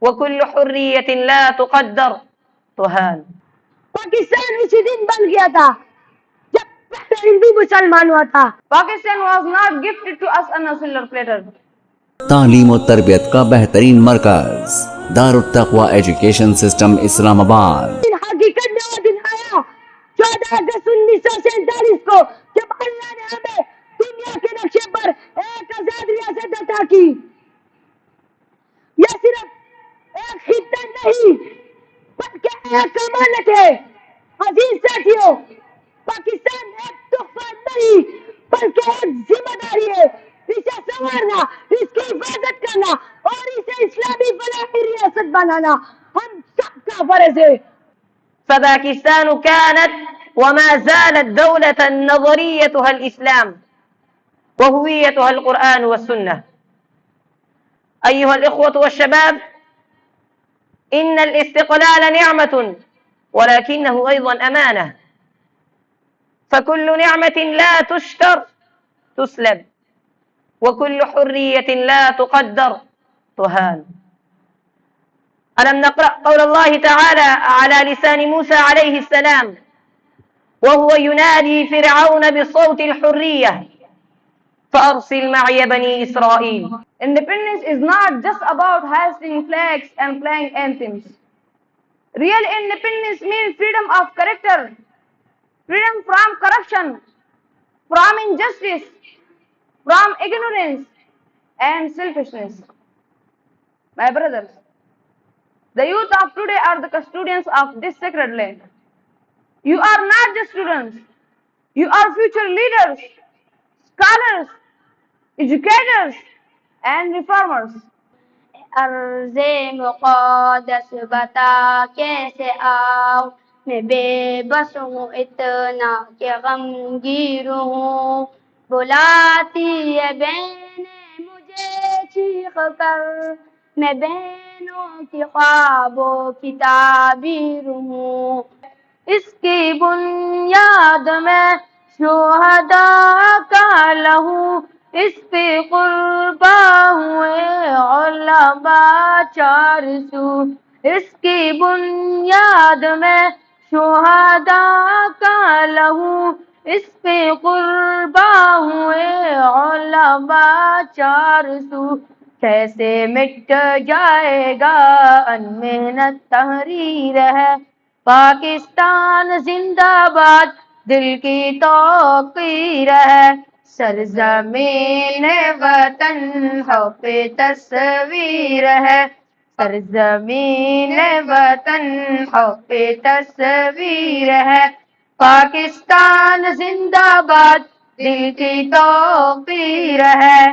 وكل حرية لا تقدر تهان. پاکستان اسی دن بن گیا تھا جب پہلا ہندو مسلمان ہوا تھا. Pakistan was not gifted to us on a silver platter. تعلیم و تربیت کا بہترین مرکز دارالتقوی ایجوکیشن سسٹم اسلام آباد. حقیقت میں وہ دن آیا 14 اگست 1947 کو جب اللہ نے ہمیں دنیا کے نقشے پر ایک آزاد ریاست عطا کی. یہ صرف ایک خطہ نہیں بلکہ ایک امانت ہے. عزیز ساتھیوں، پاکستان ایک تحفہ نہیں بلکہ ایک ذمہ داری ہے. اسے سنوارنا، اس کی حفاظت کرنا اور اسے اسلامی فلاحی ریاست بنانا ہم سب کا فرض ہے. فباكستان كانت وما زالت دولة نظريتها الإسلام وهويتها القرآن والسنة. أيها الإخوة والشباب، إن الاستقلال نعمة ولكنه أيضا أمانة، فكل نعمة لا تشتر تسلب، وكل حرية لا تقدر تهان. ألم نقرأ قول الله تعالى على لسان موسى عليه السلام وهو ينادي فرعون بصوت الحرية فأرسل معي بني إسرائيل. Independence is not just about hoisting flags and playing anthems. Real independence means freedom of character, freedom from corruption, from injustice, from ignorance and selfishness. My brothers, the youth of today are the custodians of this sacred land. You are not just students, you are future leaders, scholars, educators and reformers. عرض مقدس بتا کیسے آؤ میں بے بس ہوں اتنا کہ غمگیر ہوں. بلاتی ہے بہنیں مجھے چیخ کر میں بہنوں کی خوابوں کی تعبیر ہوں. اس کی بنیاد میں شہداء کا لہو، اس پہ قربا ہوئے علماء 400. اس کی بنیاد میں شہداء کا لہو، اس پہ قربا ہوئے علماء 400. کیسے مٹ جائے گا ان محنت تحریر ہے. پاکستان زندہ باد دل کی توقیر ہے. سرزمین وطن حق تصویر ہے. سرزمین وطن حق تصویر ہے. پاکستان زندہ باد دل کی توقیر ہے.